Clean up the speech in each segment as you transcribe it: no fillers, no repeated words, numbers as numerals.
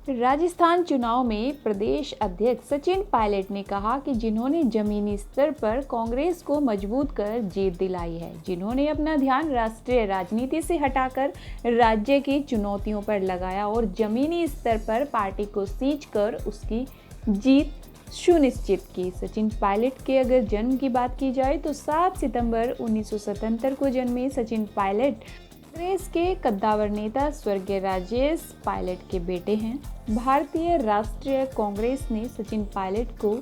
राजस्थान चुनाव में प्रदेश अध्यक्ष सचिन पायलट ने कहा कि जिन्होंने जमीनी स्तर पर कांग्रेस को मजबूत कर जीत दिलाई है, जिन्होंने अपना ध्यान राष्ट्रीय राजनीति से हटाकर राज्य की चुनौतियों पर लगाया और जमीनी स्तर पर पार्टी को सींच कर उसकी जीत सुनिश्चित की। सचिन पायलट के अगर जन्म की बात की जाए तो 7 सितंबर 1977 को जन्मे सचिन पायलट कांग्रेस के कद्दावर नेता स्वर्गीय राजेश पायलट के बेटे हैं। भारतीय राष्ट्रीय कांग्रेस ने सचिन पायलट को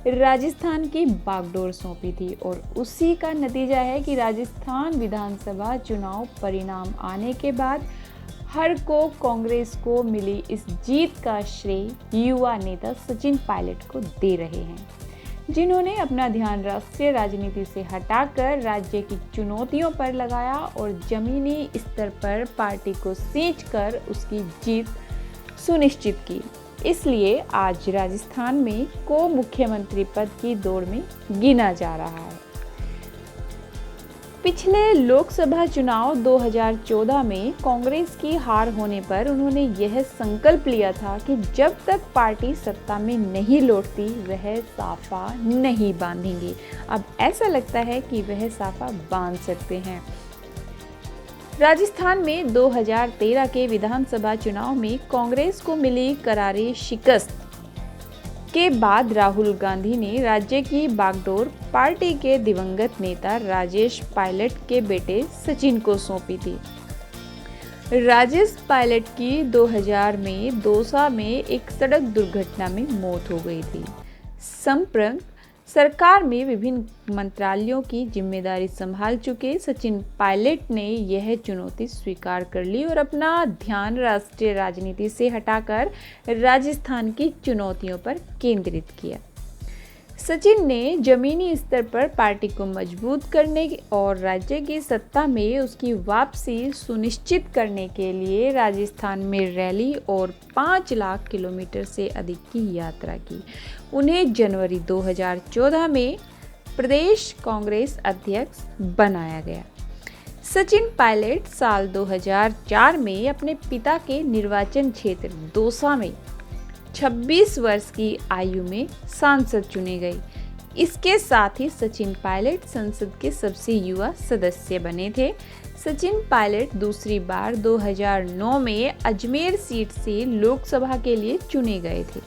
राजस्थान की बागडोर सौंपी थी और उसी का नतीजा है कि राजस्थान विधानसभा चुनाव परिणाम आने के बाद हर को कांग्रेस को मिली इस जीत का श्रेय युवा नेता सचिन पायलट को दे रहे हैं, जिन्होंने अपना ध्यान राष्ट्रीय राजनीति से हटाकर राज्य की चुनौतियों पर लगाया और जमीनी स्तर पर पार्टी को सींच कर उसकी जीत सुनिश्चित की। इसलिए आज राजस्थान में को मुख्यमंत्री पद की दौड़ में गिना जा रहा है। पिछले लोकसभा चुनाव 2014 में कांग्रेस की हार होने पर उन्होंने यह संकल्प लिया था कि जब तक पार्टी सत्ता में नहीं लौटती वह साफा नहीं बांधेंगे। अब ऐसा लगता है कि वह साफा बांध सकते हैं। राजस्थान में 2013 के विधानसभा चुनाव में कांग्रेस को मिली करारी शिकस्त के बाद राहुल गांधी ने राज्य की बागडोर पार्टी के दिवंगत नेता राजेश पायलट के बेटे सचिन को सौंपी थी। राजेश पायलट की 2000 में दौसा में एक सड़क दुर्घटना में मौत हो गई थी। संप्रग सरकार में विभिन्न मंत्रालयों की जिम्मेदारी संभाल चुके सचिन पायलट ने यह चुनौती स्वीकार कर ली और अपना ध्यान राष्ट्रीय राजनीति से हटाकर राजस्थान की चुनौतियों पर केंद्रित किया। सचिन ने जमीनी स्तर पर पार्टी को मजबूत करने और राज्य की सत्ता में उसकी वापसी सुनिश्चित करने के लिए राजस्थान में रैली और 5 लाख किलोमीटर से अधिक की यात्रा की। उन्हें जनवरी 2014 में प्रदेश कांग्रेस अध्यक्ष बनाया गया। सचिन पायलट साल 2004 में अपने पिता के निर्वाचन क्षेत्र दौसा में 26 वर्ष की आयु में सांसद चुने गए। इसके साथ ही सचिन पायलट संसद के सबसे युवा सदस्य बने थे। सचिन पायलट दूसरी बार 2009 में अजमेर सीट से लोकसभा के लिए चुने गए थे।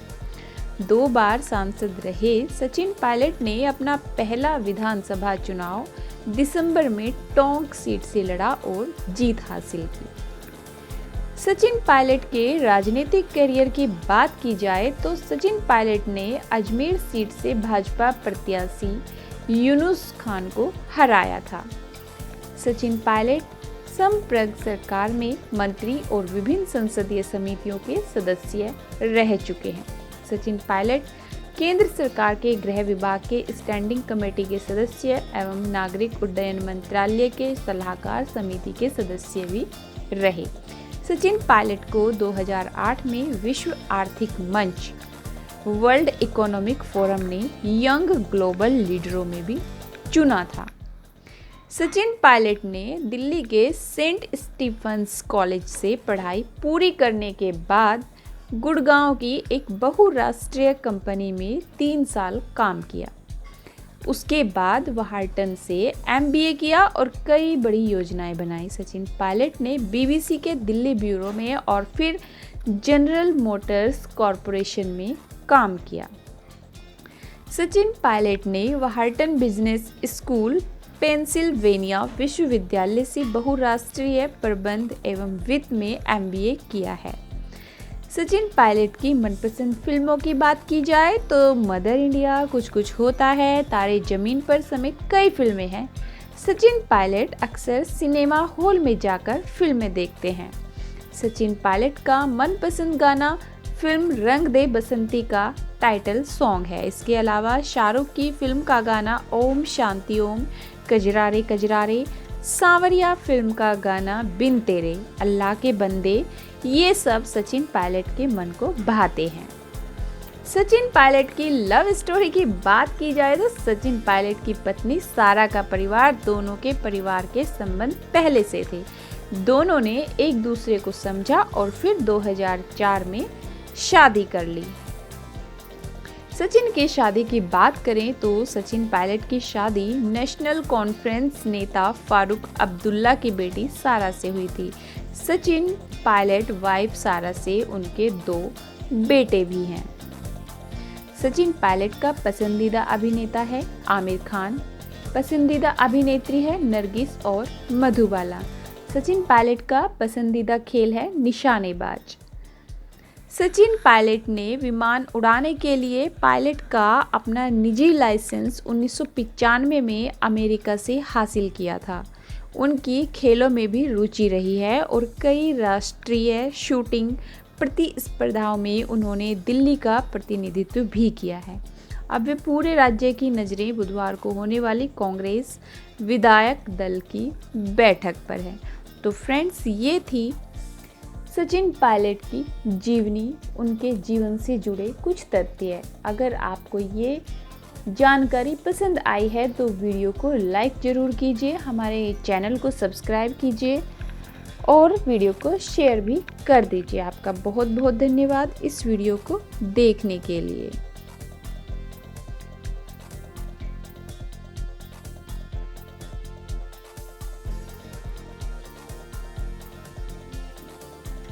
2 बार सांसद रहे सचिन पायलट ने अपना पहला विधानसभा चुनाव दिसंबर में टोंक सीट से लड़ा और जीत हासिल की। सचिन पायलट के राजनीतिक करियर की बात की जाए तो सचिन पायलट ने अजमेर सीट से भाजपा प्रत्याशी यूनुस खान को हराया था। सचिन पायलट संप्रग सरकार में मंत्री और विभिन्न संसदीय समितियों के सदस्य रह चुके हैं। सचिन पायलट केंद्र सरकार के गृह विभाग के स्टैंडिंग कमेटी के सदस्य एवं नागरिक उड्डयन मंत्रालय के सलाहकार समिति के सदस्य भी रहे। सचिन पायलट को 2008 में विश्व आर्थिक मंच वर्ल्ड इकोनॉमिक फोरम ने यंग ग्लोबल लीडरों में भी चुना था। सचिन पायलट ने दिल्ली के सेंट स्टीफंस कॉलेज से पढ़ाई पूरी करने के बाद गुड़गांव की एक बहुराष्ट्रीय कंपनी में 3 साल काम किया। उसके बाद वहार्टन से MBA किया और कई बड़ी योजनाएं बनाई। सचिन पायलट ने BBC के दिल्ली ब्यूरो में और फिर जनरल मोटर्स कॉरपोरेशन में काम किया। सचिन पायलट ने वहार्टन बिजनेस स्कूल पेंसिल्वेनिया विश्वविद्यालय से बहुराष्ट्रीय प्रबंध एवं वित्त में MBA किया है। सचिन पायलट की मनपसंद फिल्मों की बात की जाए तो मदर इंडिया, कुछ कुछ होता है, तारे जमीन पर समेत कई फिल्में हैं। सचिन पायलट अक्सर सिनेमा हॉल में जाकर फिल्में देखते हैं। सचिन पायलट का मनपसंद गाना फिल्म रंग दे बसंती का टाइटल सॉन्ग है। इसके अलावा शाहरुख की फिल्म का गाना ओम शांति ओम, कजरारे कजरारे, सांवरिया फिल्म का गाना बिन तेरे, अल्लाह के बंदे, ये सब सचिन पायलट के मन को भाते हैं। सचिन पायलट की लव स्टोरी की बात की जाए तो सचिन पायलट की पत्नी सारा का परिवार, दोनों के परिवार के संबंध पहले से थे। दोनों ने एक दूसरे को समझा और फिर 2004 में शादी कर ली। सचिन की शादी की बात करें तो सचिन पायलट की शादी नेशनल कॉन्फ्रेंस नेता फारूक अब्दुल्ला की बेटी सारा से हुई थी। सचिन पायलट वाइफ सारा से उनके 2 बेटे भी हैं। सचिन पायलट का पसंदीदा अभिनेता है आमिर खान, पसंदीदा अभिनेत्री है नरगिस और मधुबाला। सचिन पायलट का पसंदीदा खेल है निशानेबाज। सचिन पायलट ने विमान उड़ाने के लिए पायलट का अपना निजी लाइसेंस 1995 में अमेरिका से हासिल किया था। उनकी खेलों में भी रुचि रही है और कई राष्ट्रीय शूटिंग प्रतिस्पर्धाओं में उन्होंने दिल्ली का प्रतिनिधित्व भी किया है। अब वे पूरे राज्य की नज़रें बुधवार को होने वाली कांग्रेस विधायक दल की बैठक पर है। तो फ्रेंड्स, ये थी सचिन पायलट की जीवनी, उनके जीवन से जुड़े कुछ तथ्य। अगर आपको ये जानकारी पसंद आई है तो वीडियो को लाइक ज़रूर कीजिए, हमारे चैनल को सब्सक्राइब कीजिए और वीडियो को शेयर भी कर दीजिए। आपका बहुत बहुत धन्यवाद इस वीडियो को देखने के लिए।